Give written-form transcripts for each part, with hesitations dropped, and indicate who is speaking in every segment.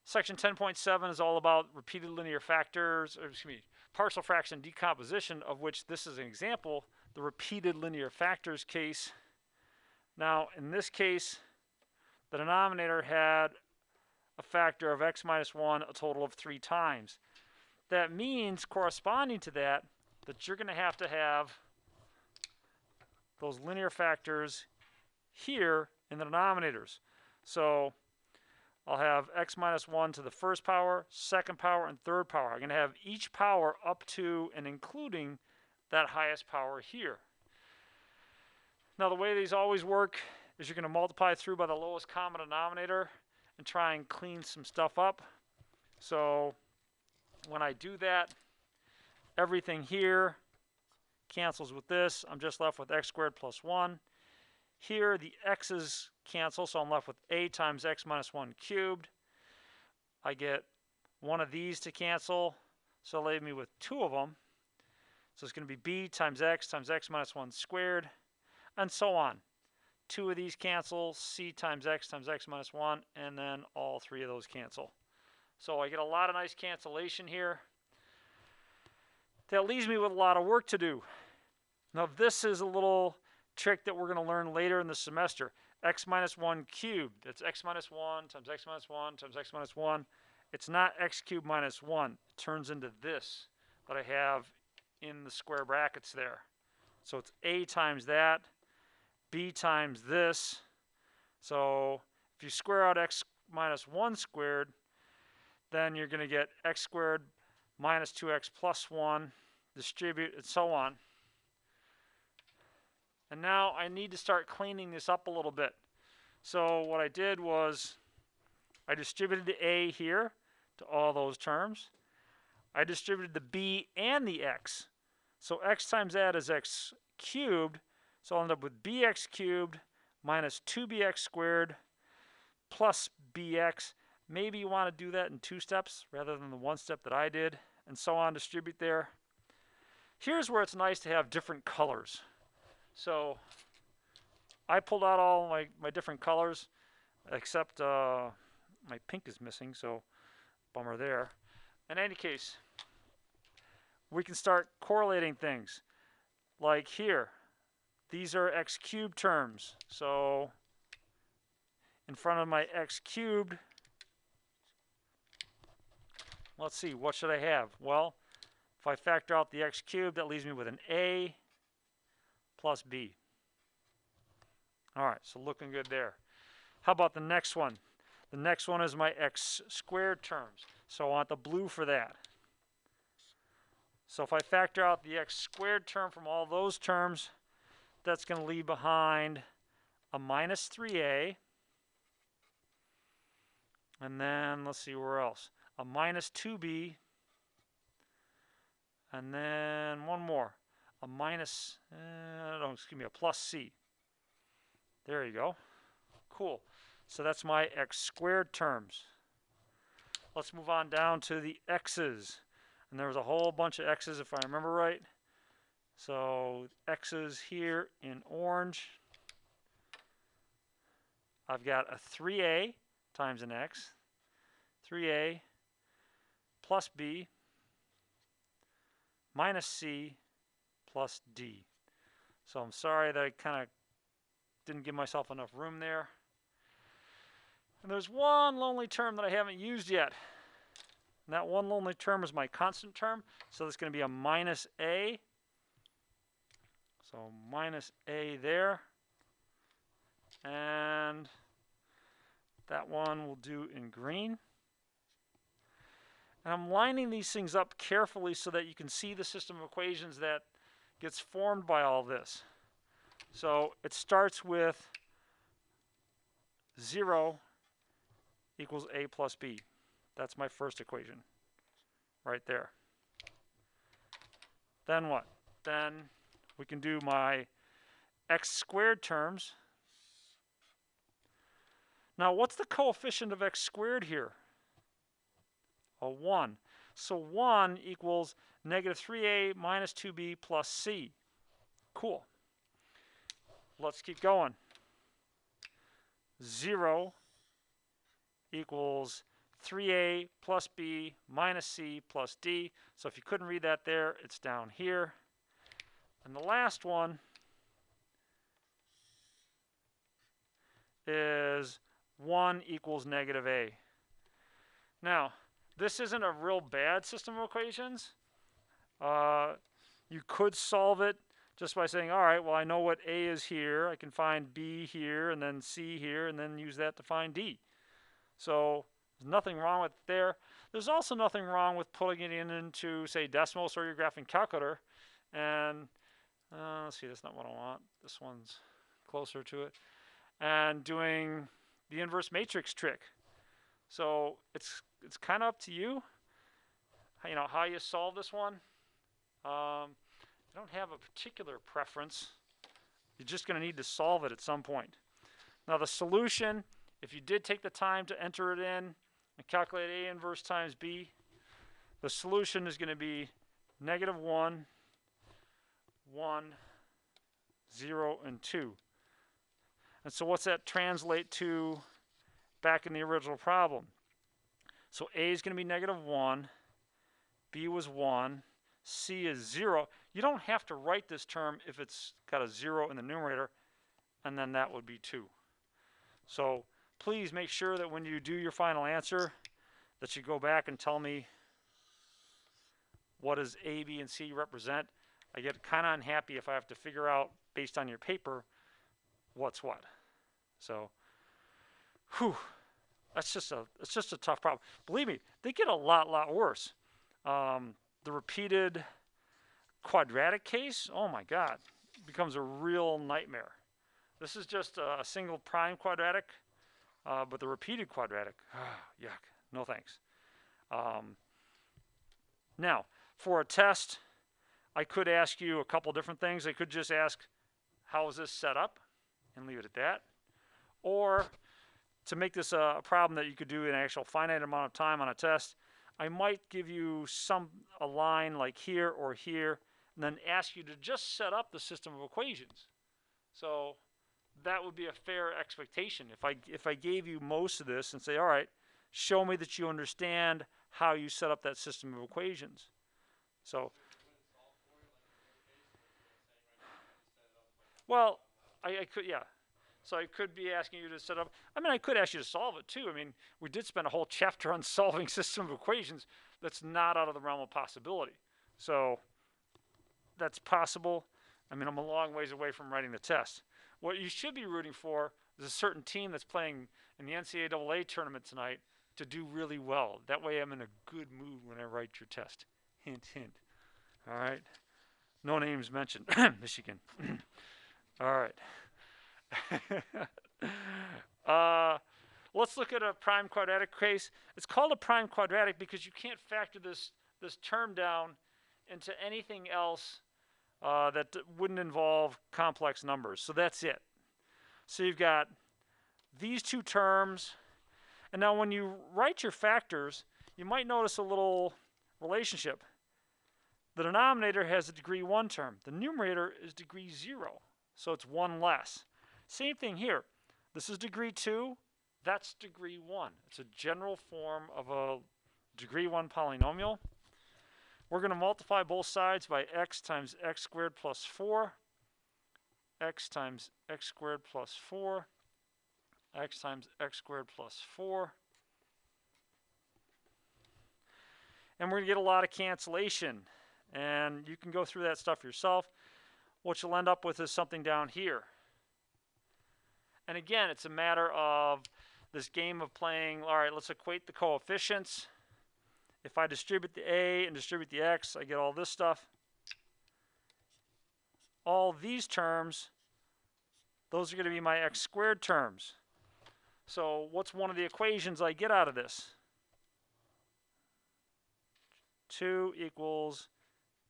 Speaker 1: Section 10.7 is all about repeated linear factors, or excuse me, partial fraction decomposition, of which this is an example, the repeated linear factors case. Now, in this case, the denominator had a factor of x minus 1 a total of 3 times. That means, corresponding to that, that you're going to have those linear factors here in the denominators. So I'll have x minus 1 to the first power, second power, and third power. I'm going to have each power up to and including that highest power here. Now, the way these always work is you're going to multiply through by the lowest common denominator and try and clean some stuff up. So when I do that, everything here cancels with this. I'm just left with x squared plus 1. Here, the x's cancel, so I'm left with a times x minus 1 cubed. I get one of these to cancel, so it'll leave me with 2 of them. So it's going to be b times x minus 1 squared, and so on. 2 of these cancel, c times x minus 1, and then all 3 of those cancel. So I get a lot of nice cancellation here. That leaves me with a lot of work to do. Now, this is a little trick that we're going to learn later in the semester. X minus 1 cubed. That's x minus 1 times x minus 1 times x minus 1. It's not x cubed minus 1. It turns into this that I have in the square brackets there. So it's a times that, b times this. So if you square out x minus 1 squared, then you're going to get x squared minus 2x plus 1, distribute, and so on. And now I need to start cleaning this up a little bit. So what I did was I distributed the a here to all those terms. I distributed the b and the x. So x times that is x cubed. So I'll end up with bx cubed minus 2bx squared plus bx. Maybe you want to do that in 2 steps rather than the 1 step that I did, and so on, distribute there. Here's where it's nice to have different colors. So I pulled out all my different colors, except my pink is missing, so bummer there. In any case, we can start correlating things. Like here, these are x cubed terms. So in front of my x cubed, let's see, what should I have? Well, if I factor out the x cubed, that leaves me with an a plus b. All right, so looking good there. How about the next one? The next one is my x squared terms. So I want the blue for that. So if I factor out the x squared term from all those terms, that's going to leave behind a minus 3a. And then let's see where else. A minus 2b. And then one more. A minus, a plus c. There you go. Cool. So that's my x squared terms. Let's move on down to the x's. And there was a whole bunch of x's if I remember right. So x's here in orange. I've got a 3a times an x. 3a plus b minus c plus d. So I'm sorry that I kind of didn't give myself enough room there. And there's one lonely term that I haven't used yet. And that one lonely term is my constant term. So that's going to be a minus a. So minus a there. And that one will do in green. And I'm lining these things up carefully so that you can see the system of equations that gets formed by all this. So it starts with 0 equals a plus b. That's my first equation right there. Then what? Then we can do my x squared terms. Now what's the coefficient of x squared here? A 1. So 1 equals negative 3a minus 2b plus c. Cool. Let's keep going. 0 equals 3a plus b minus c plus d. So if you couldn't read that there, it's down here. And the last one is 1 equals negative a. Now, this isn't a real bad system of equations. You could solve it just by saying, all right, well, I know what a is here. I can find b here, and then c here, and then use that to find d. So there's nothing wrong with it there. There's also nothing wrong with putting it into, say, decimals or your graphing calculator. And let's see, that's not what I want. This one's closer to it. And doing the inverse matrix trick. So it's kind of up to you, how you solve this one. I don't have a particular preference. You're just going to need to solve it at some point. Now the solution, if you did take the time to enter it in and calculate a inverse times b, the solution is going to be negative 1, 1, 0, and 2. And so what's that translate to back in the original problem? So a is going to be negative 1, b was 1, c is 0. You don't have to write this term if it's got a 0 in the numerator, and then that would be 2. So please make sure that when you do your final answer that you go back and tell me what does a, b, and c represent. I get kind of unhappy if I have to figure out, based on your paper, what's what. So, it's just a tough problem. Believe me, they get a lot worse. The repeated quadratic case, oh my God, becomes a real nightmare. This is just a single prime quadratic, but the repeated quadratic, yuck, no thanks. Now, for a test, I could ask you a couple different things. I could just ask, how is this set up, and leave it at that. Or to make this a problem that you could do in an actual finite amount of time on a test, I might give you a line like here or here, and then ask you to just set up the system of equations. So that would be a fair expectation. If I gave you most of this and say, all right, show me that you understand how you set up that system of equations. So, well, I could, yeah. So I could be asking you to set up, I could ask you to solve it too. We did spend a whole chapter on solving system of equations. That's not out of the realm of possibility. So that's possible. I'm a long ways away from writing the test. What you should be rooting for is a certain team that's playing in the NCAA tournament tonight to do really well. That way I'm in a good mood when I write your test. Hint, hint. All right. No names mentioned. Michigan. All right. Let's look at a prime quadratic case. It's called a prime quadratic because you can't factor this term down into anything else that wouldn't involve complex numbers. So that's it. So you've got these two terms. And now when you write your factors, you might notice a little relationship. The denominator has a degree 1 term. The numerator is degree 0. So it's 1 less. Same thing here. This is degree 2. That's degree 1. It's a general form of a degree 1 polynomial. We're going to multiply both sides by x times x squared plus 4, x times x squared plus 4, x times x squared plus 4. And we're going to get a lot of cancellation. And you can go through that stuff yourself. What you'll end up with is something down here. And again, it's a matter of this game of playing, all right, let's equate the coefficients. If I distribute the a and distribute the x, I get all this stuff. All these terms, those are going to be my x squared terms. So what's one of the equations I get out of this? 2 equals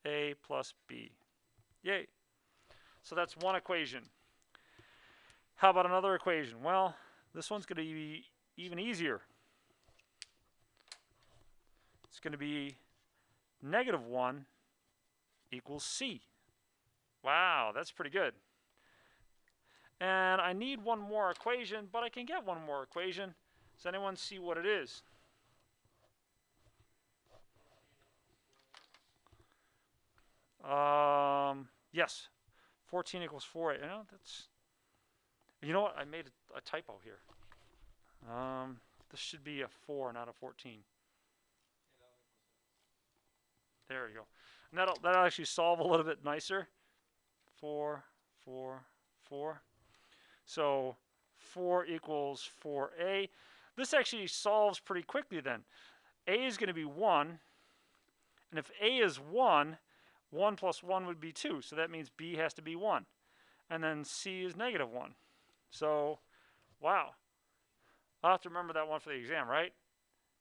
Speaker 1: a plus b. Yay. So that's one equation. How about another equation? Well, this one's going to be even easier. It's going to be negative 1 equals c. Wow, that's pretty good. And I need one more equation, but I can get one more equation. Does anyone see what it is? Yes, 14 equals 4a. You know, that's, you know what? I made a typo here. This should be a 4, not a 14. There you go. And that'll actually solve a little bit nicer. 4, 4, 4. So 4 equals 4a. This actually solves pretty quickly then. A is going to be 1. And if A is 1, 1 plus 1 would be 2. So that means B has to be 1. And then C is negative 1. So, wow. I'll have to remember that one for the exam, right?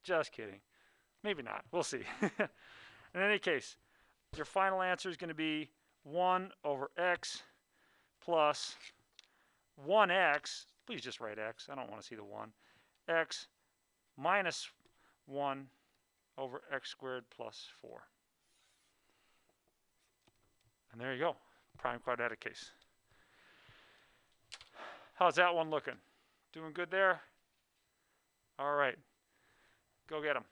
Speaker 1: Just kidding. Maybe not. We'll see. In any case, your final answer is going to be 1 over x plus 1x. Please just write x. I don't want to see the 1. X minus 1 over x squared plus 4. And there you go. Prime quadratic case. How's that one looking? Doing good there? All right. Go get them.